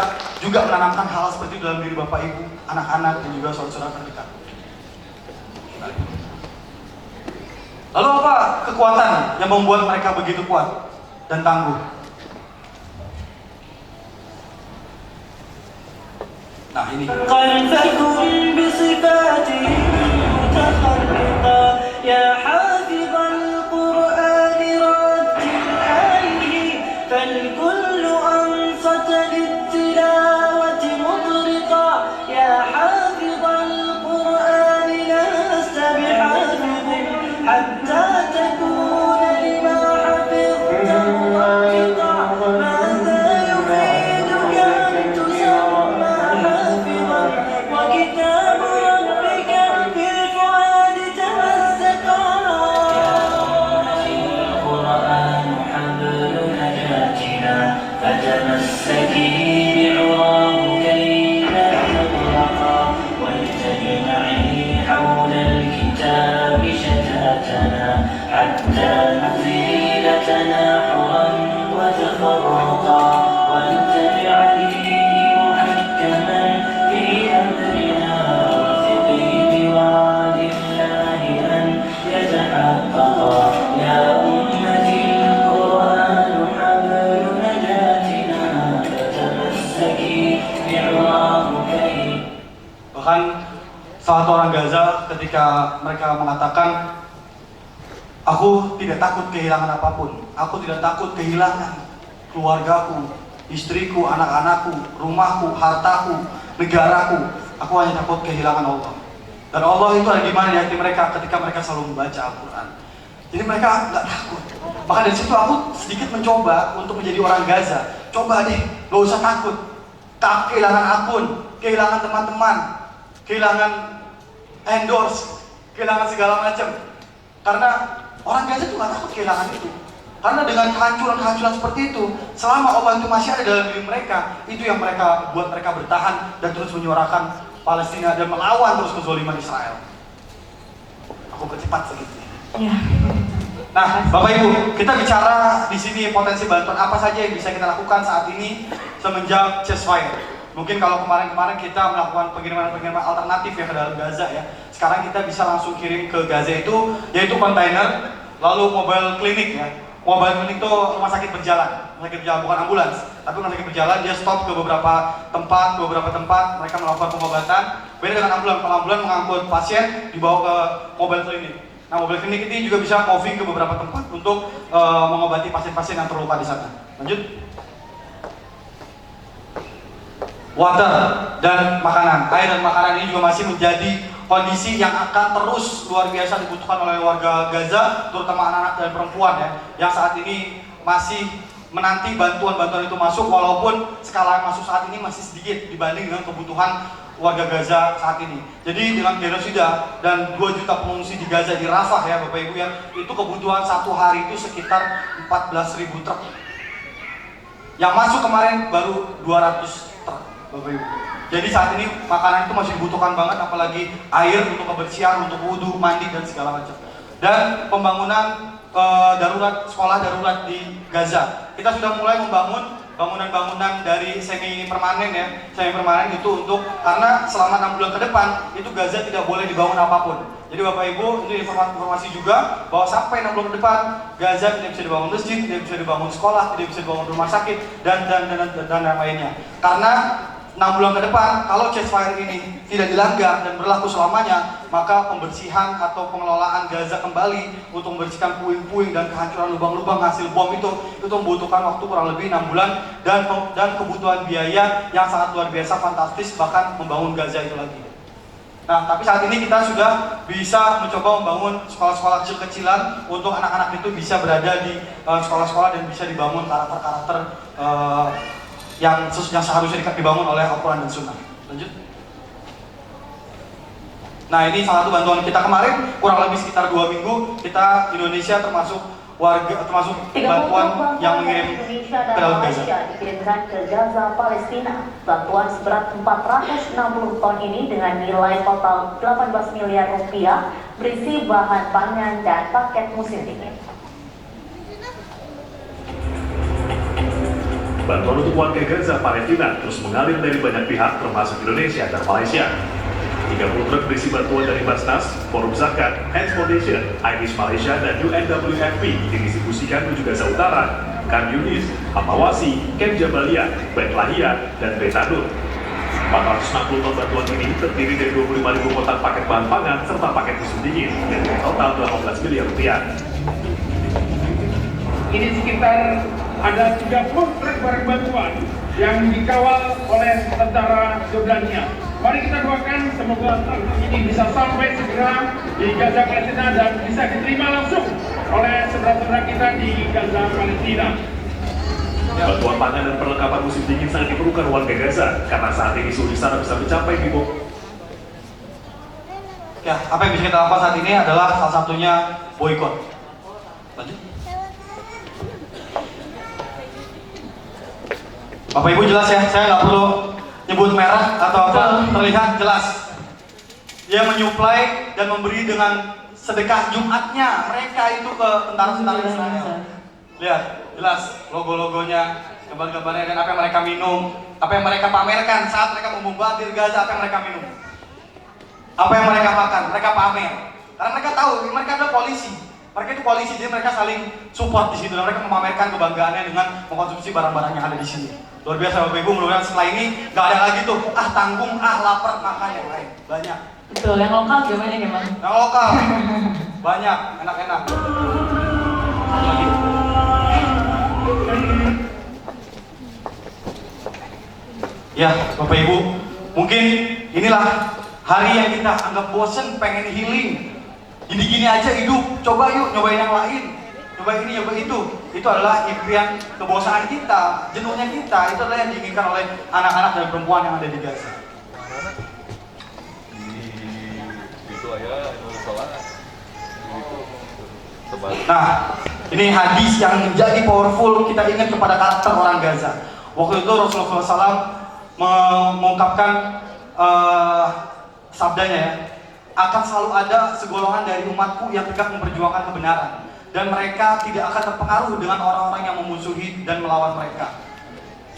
juga menanamkan hal seperti itu dalam diri Bapak Ibu, anak-anak, dan juga saudara-saudara terdekat. Lalu apa kekuatan yang membuat mereka begitu kuat dan tangguh? Nah ini. Bahkan salah satu orang Gaza ketika mereka mengatakan, aku tidak takut kehilangan apapun, aku tidak takut kehilangan keluargaku, istriku, anak-anakku, rumahku, hartaku, negaraku, aku hanya takut kehilangan Allah. Dan Allah itu ada di mana di hati mereka ketika mereka selalu membaca Al-Quran. Jadi mereka nggak takut. Maka dari situ aku sedikit mencoba untuk menjadi orang Gaza. Coba deh, gak usah takut. Kehilangan akun, kehilangan teman-teman, kehilangan endorse, kehilangan segala macam. Karena orang Gaza itu nggak takut kehilangan itu. Karena dengan kehancuran-kehancuran seperti itu, selama Allah itu masih ada dalam diri mereka, itu yang buat mereka bertahan dan terus menyuarakan Palestina dan melawan terus kezaliman Israel. Aku kecepat sedikit. Ya. Nah, Bapak Ibu, kita bicara di sini potensi bantuan apa saja yang bisa kita lakukan saat ini semenjak ceasefire. Mungkin kalau kemarin-kemarin kita melakukan pengiriman-pengiriman alternatif ya ke dalam Gaza ya. Sekarang kita bisa langsung kirim ke Gaza itu, yaitu kontainer, lalu mobile klinik ya. Mobile klinik itu rumah sakit berjalan bukan ambulans, tapi rumah sakit berjalan, dia stop ke beberapa tempat, mereka melakukan pengobatan. Beda dengan ambulans, kalau ambulans mengangkut pasien dibawa ke mobile klinik. Nah, mobile klinik ini juga bisa moving ke beberapa tempat untuk mengobati pasien-pasien yang terluka di sana. Lanjut. Water dan makanan, air dan makanan ini juga masih menjadi kondisi yang akan terus luar biasa dibutuhkan oleh warga Gaza, terutama anak-anak dan perempuan ya, yang saat ini masih menanti bantuan-bantuan itu masuk, walaupun skala yang masuk saat ini masih sedikit dibanding dengan kebutuhan warga Gaza saat ini. Jadi dengan genosida dan 2 juta pengungsi di Gaza di Rafah ya Bapak Ibu ya, itu kebutuhan satu hari itu sekitar 14.000 truk. Yang masuk kemarin baru 200 truk Bapak Ibu. Jadi saat ini makanan itu masih dibutuhkan banget, apalagi air untuk kebersihan, untuk wudhu, mandi dan segala macam. Dan pembangunan darurat, sekolah darurat di Gaza. Kita sudah mulai membangun bangunan-bangunan dari semi permanen ya, semi permanen itu untuk, karena selama 6 bulan ke depan itu Gaza tidak boleh dibangun apapun. Jadi Bapak Ibu, itu informasi juga bahwa sampai 6 bulan ke depan Gaza tidak bisa dibangun masjid, tidak bisa dibangun sekolah, tidak bisa dibangun rumah sakit dan yang lainnya. Karena 6 bulan ke depan, kalau ceasefire ini tidak dilanggar dan berlaku selamanya, maka pembersihan atau pengelolaan Gaza kembali untuk membersihkan puing-puing dan kehancuran lubang-lubang hasil bom itu membutuhkan waktu kurang lebih 6 bulan dan kebutuhan biaya yang sangat luar biasa fantastis, bahkan membangun Gaza itu lagi. Nah, tapi saat ini kita sudah bisa mencoba membangun sekolah-sekolah kecil-kecilan untuk anak-anak itu bisa berada di sekolah-sekolah dan bisa dibangun karakter-karakter yang seharusnya dibangun oleh Al-Quran dan Sunnah. Lanjut. Nah, ini salah satu bantuan kita kemarin, kurang lebih sekitar 2 minggu kita Indonesia termasuk bantuan yang mengirim ke dalam Gaza. Dikirimkan ke Gaza, Palestina. Bantuan seberat 460 ton ini dengan nilai total 18 miliar rupiah berisi bahan pangan dan paket musim dingin. Bantuan untuk warga Gaza Palestina terus mengalir dari banyak pihak termasuk Indonesia dan Malaysia. 30 truk berisi bantuan dari Basnas, Forum Zakat, Hands Foundation, Irish Malaysia, dan UNWFP didistribusikan menuju Gaza Utara, Khan Yunis, Amawasi, Camp Jabalia, Bait Lahia, dan Beit Nur. 460 ton bantuan ini terdiri dari 25.000 kotak paket bahan pangan serta paket musim dingin dengan total 18 miliar rupiah. Ini sekitar ada 30 truk barang bantuan yang dikawal oleh tentara Jordania. Mari kita doakan semoga ini bisa sampai segera di Gaza Palestina dan bisa diterima langsung oleh saudara-saudara kita di Gaza Palestina. Bantuan pangan dan perlengkapan musim dingin sangat diperlukan warga Gaza karena saat ini suhu di sana bisa mencapai di bawah. Ya, apa yang bisa kita lakukan saat ini adalah salah satunya boykot. Lanjut. Bapak Ibu jelas ya, saya nggak perlu nyebut merah atau apa, terlihat jelas. Dia menyuplai dan memberi dengan sedekah Jumatnya mereka itu ke tentara-tentara Israel. Lihat, jelas logo-logonya, gambar-gambarnya, dan apa yang mereka minum, apa yang mereka pamerkan saat mereka membombardir Gaza, apa yang mereka minum, apa yang mereka makan, mereka pamer. Karena mereka tahu, mereka adalah polisi. Mereka itu polisi, jadi mereka saling support di situ dan mereka memamerkan kebanggaannya dengan mengkonsumsi barang-barang yang ada di sini. Luar biasa Bapak Ibu, mudah-mudahan setelah ini nggak ada lagi tuh tanggung, lapar, makan yang lain. Banyak. Betul, yang lokal gimana gimana? Yang lokal banyak, enak-enak. Lagi. Ya, Bapak Ibu, mungkin inilah hari yang kita anggap bosen, pengen healing. Gini-gini aja hidup, coba yuk nyobain yang lain. Coba ini, coba itu. Itu adalah impian kebosanan kita, jenuhnya kita. Itu adalah yang diinginkan oleh anak-anak dan perempuan yang ada di Gaza. Nah, ini hadis yang menjadi powerful, kita ingat kepada karakter orang Gaza. Waktu itu Rasulullah SAW mengungkapkan sabdanya ya, akan selalu ada segolongan dari umatku yang tegak memperjuangkan kebenaran, dan mereka tidak akan terpengaruh dengan orang-orang yang memusuhi dan melawan mereka.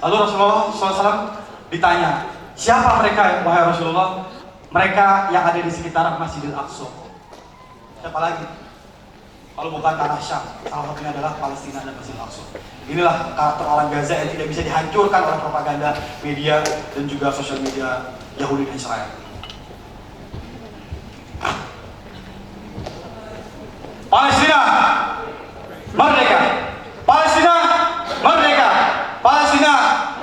Lalu Rasulullah SAW ditanya, siapa mereka wahai Rasulullah? Mereka yang ada di sekitar Masjidil Aqsa. Siapa lagi? Kalau bukan tanah Syam, salah satunya adalah Palestina dan Masjidil Aqsa. Inilah karakter orang Gaza yang tidak bisa dihancurkan oleh propaganda media dan juga sosial media Yahudi dan Israel. Palestina merdeka! Palestina merdeka! Palestina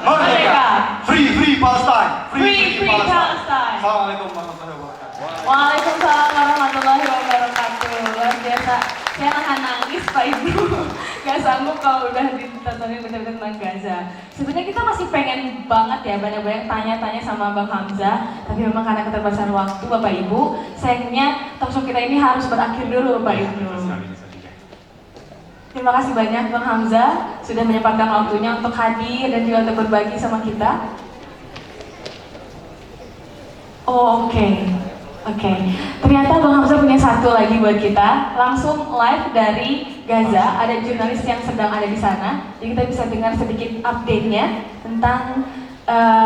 merdeka! Free Palestine! Free Palestine! Assalamualaikum warahmatullahi wabarakatuh. Waalaikumsalam warahmatullahi wabarakatuh. Luar biasa. Saya akan nangis Pak Ibu. Gak sanggup kalau udah ditontonin bener-bener tentang Gaza. Sebenarnya kita masih pengen banget ya banyak-banyak tanya-tanya sama Bang Hamzah. Tapi memang karena keterbatasan waktu Bapak Ibu, sayangnya talkshow kita ini harus berakhir dulu Bapak Ibu. Terima kasih banyak Bang Hamzah sudah menyempatkan waktunya untuk hadir dan juga untuk berbagi sama kita. Oh, Oke. Ternyata Bang Hamzah punya satu lagi buat kita. Langsung live dari Gaza. Ada jurnalis yang sedang ada di sana. Jadi kita bisa dengar sedikit update-nya tentang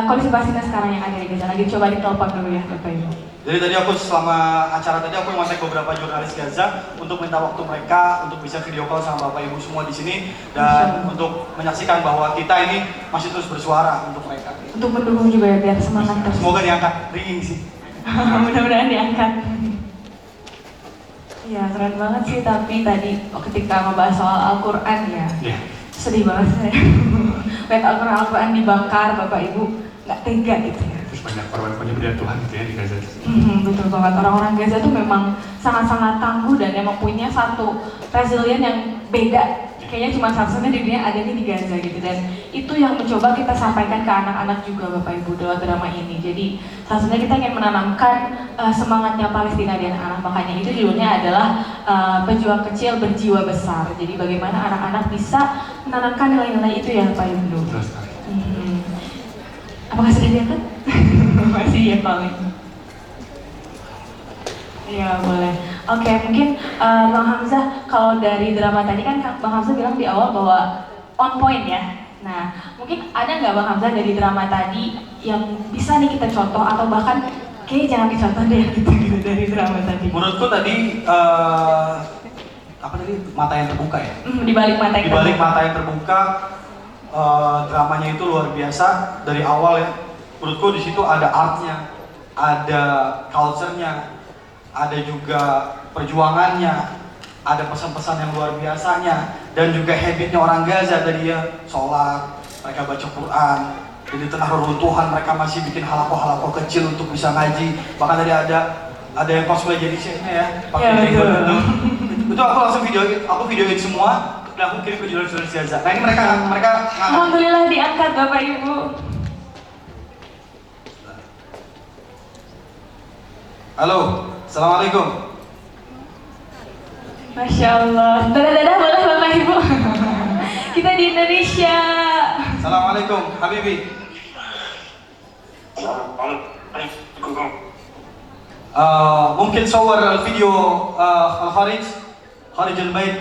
kondisi Palestina sekarang yang ada di Gaza. Lagi coba ditelepon dulu ya Bapak Ibu. Jadi tadi aku selama acara tadi aku ngontak beberapa jurnalis Gaza untuk minta waktu mereka untuk bisa video call sama Bapak Ibu semua di sini dan untuk menyaksikan bahwa kita ini masih terus bersuara untuk mereka. Untuk mendukung juga ya biar semangat terus. Semoga diangkat, ringing sih. Mudah-mudahan diangkat. Iya keren banget sih, tapi tadi ketika membahas soal Al-Quran ya, sedih banget saya. Lihat Al-Quran dibakar Bapak Ibu, nggak tega gitu ya. Terus banyak korban bela Tuhan gitu ya di Gaza. Betul banget, orang-orang Gaza tuh memang sangat-sangat tangguh dan emang punya satu resilient yang beda. Kayaknya cuma satu-satunya di dunia adanya di Gaza gitu, dan itu yang mencoba kita sampaikan ke anak-anak juga Bapak Ibu dalam drama ini. Jadi satunya kita ingin menanamkan semangatnya Palestina dan anak, makanya itu judulnya adalah pejuang kecil berjiwa besar. Jadi bagaimana anak-anak bisa menanamkan nilai-nilai itu ya Pak Ibu. Apakah sudah diangkat? Masih ya paling. Iya boleh. Oke, mungkin Bang Hamzah, kalau dari drama tadi kan Bang Hamzah bilang di awal bahwa on point ya. Nah, mungkin ada nggak Bang Hamzah dari drama tadi yang bisa nih kita contoh atau bahkan kayaknya jangan dicontoh deh gitu dari drama tadi. Menurutku tadi apa tadi, mata yang terbuka ya? Di balik mata yang terbuka. Di balik mata yang terbuka, dramanya itu luar biasa dari awal ya. Menurutku di situ ada artnya, ada culture-nya, ada juga perjuangannya, ada pesan-pesan yang luar biasanya, dan juga habitnya orang Gaza tadi ya, sholat, mereka baca Quran, jadi di tengah reruntuhan mereka masih bikin halako-halako kecil untuk bisa ngaji. Bahkan tadi ada yang cosplay jadi syekhnya ya, pakai jenggot itu aku langsung videoin semua dan aku kirim ke jurnalis Gaza. Nah ini mereka Alhamdulillah diangkat Bapak Ibu. Halo, assalamualaikum. Masya Allah. Dadah boleh Bapak Ibu. Kita di Indonesia. Assalamualaikum, Habibi. ممكن صور الفيديو الخارج البيت.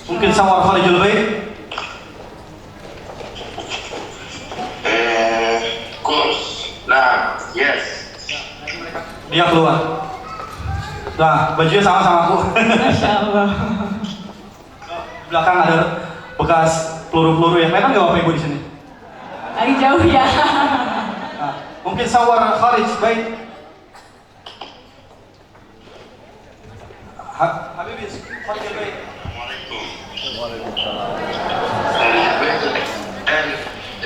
ممكن صور خارج البيت. Dia keluar. Nah, bajunya sama aku. Masya Allah. Belakang ada bekas peluru-peluru yang kelihatan nggak Bapak Ibu di sini? Lagi jauh ya. Nah, mungkin sawar kharij bait. Habibi, kharij bait. Waalaikumsalam.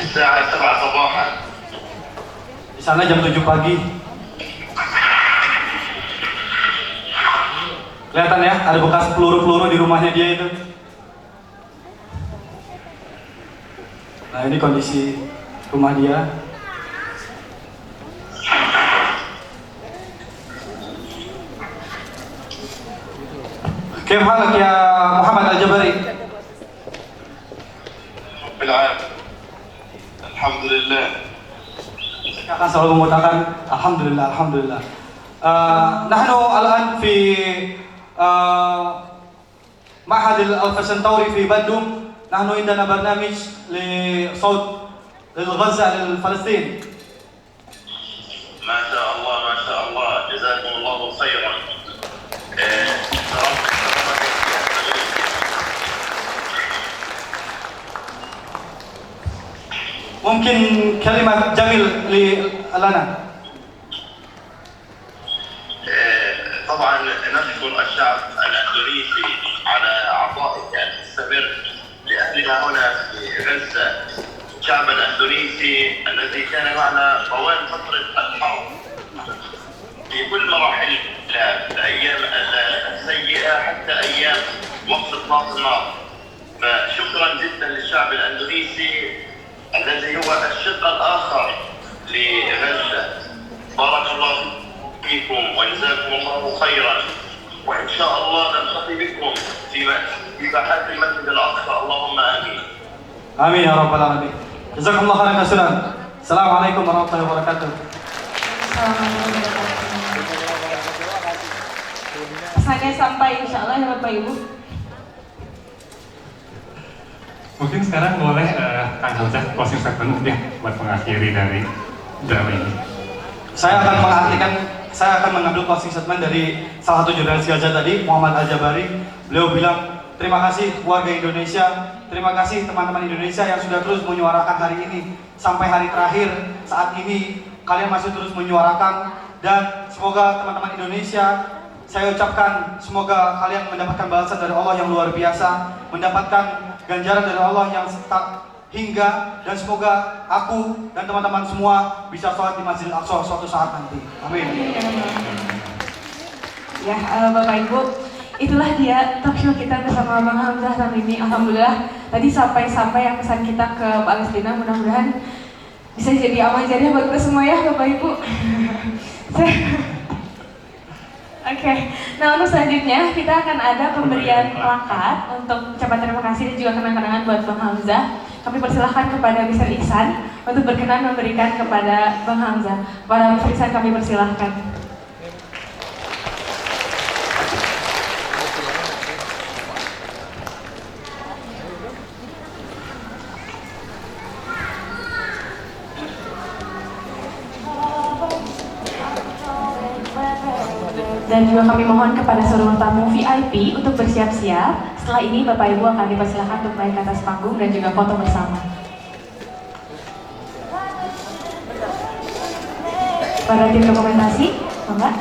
الساعة 7 صباحا. Di sana jam 7 pagi. Kelihatan ya, ada bekas peluru-peluru di rumahnya dia itu. Nah, ini kondisi rumah dia. كيف حالك يا محمد الجبري؟ Alhamdulillah. Saya akan selalu mengatakan alhamdulillah, alhamdulillah. نحن الآن في معهد الألفا سنتوري في بندوم. نحن عندنا برنامج لصوت للغزة لفلسطين. ما شاء الله ما شاء الله جزاكم الله خيرا. ممكن كلمة جميل لنا. طبعا نشكر الشعب الاندونيسي على عطائك المستمر لاهلنا هنا في غزه. الشعب الاندونيسي الذي كان معنا طوال فتره الحرب في كل مراحل الايام السيئه حتى ايام وقف اطلاق النار. فشكرا جدا للشعب الاندونيسي الذي هو الشق الاخر لغزه. بارك الله فيكم وجزاكم الله خيرا، وان شاء الله نلتقي بكم في باحات المسجد الاقصى. اللهم امين. Amin ya rabbal alamin. Jazakumullah khairan katsiran. Assalamualaikum warahmatullahi wabarakatuh. Pesannya sampai insya Allah ya Bapak Ibu. Mungkin sekarang boleh Kang Hamzah closing statement ya buat mengakhiri dari drama ini. Saya akan mengambil closing statement dari salah satu jurnalis Gaza tadi, Muhammad Al-Jabari. Beliau bilang, terima kasih warga Indonesia, terima kasih teman-teman Indonesia yang sudah terus menyuarakan hari ini. Sampai hari terakhir, saat ini, kalian masih terus menyuarakan. Dan semoga teman-teman Indonesia, saya ucapkan semoga kalian mendapatkan balasan dari Allah yang luar biasa, mendapatkan ganjaran dari Allah yang tak hingga, dan semoga aku dan teman-teman semua bisa sholat di Masjidil Aqsa suatu saat nanti. Amin. Ya Bapak Ibu, itulah dia talk show kita bersama Bang Hamzah hari ini. Alhamdulillah tadi sampai yang pesan kita ke Palestina, mudah-mudahan bisa jadi amal jariah buat kita semua ya Bapak Ibu. Oke, nah untuk selanjutnya kita akan ada pemberian plakat untuk ucapan terima kasih dan juga kenang-kenangan buat Bang Hamzah. Kami persilahkan kepada Mr. Ihsan untuk berkenan memberikan kepada Bang Hamzah. Para Mr. Ihsan kami persilahkan. Dan juga kami mohon kepada seluruh tamu VIP untuk bersiap-siap. Setelah ini Bapak Ibu akan dipersilakan untuk naik ke atas panggung dan juga foto bersama. Para tim dokumentasi, enggak?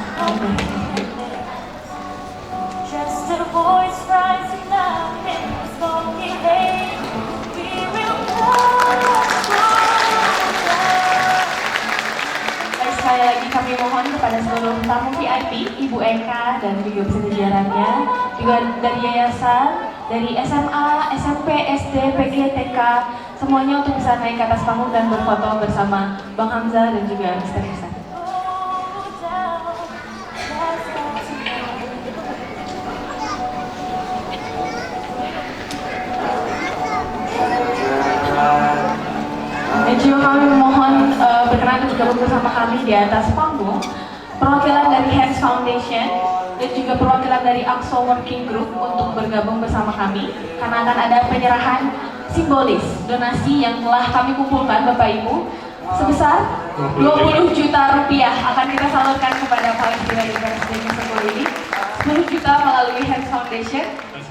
Sekali lagi kami mohon kepada seluruh tamu VIP, Ibu Eka dan juga beserta jajarannya, juga dari yayasan, dari SMA, SMP, SD, PG, TK, semuanya untuk bisa naik ke atas panggung dan berfoto bersama Bang Hamzah dan juga Mr. Ihsan. Dan juga kami mohon berkenan untuk gabung bersama kami di atas panggung perwakilan dari Hands Foundation dan juga perwakilan dari Aqsa Working Group untuk bergabung bersama kami karena akan ada penyerahan simbolis donasi yang telah kami kumpulkan Bapak Ibu sebesar 20 juta rupiah akan kita salurkan kepada Palestina di Palestina ini, 10 juta melalui Hands Foundation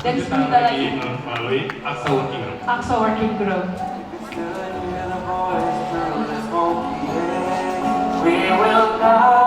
dan 10 juta lagi melalui Aqsa Working Group. Aqsa Working Group. We will not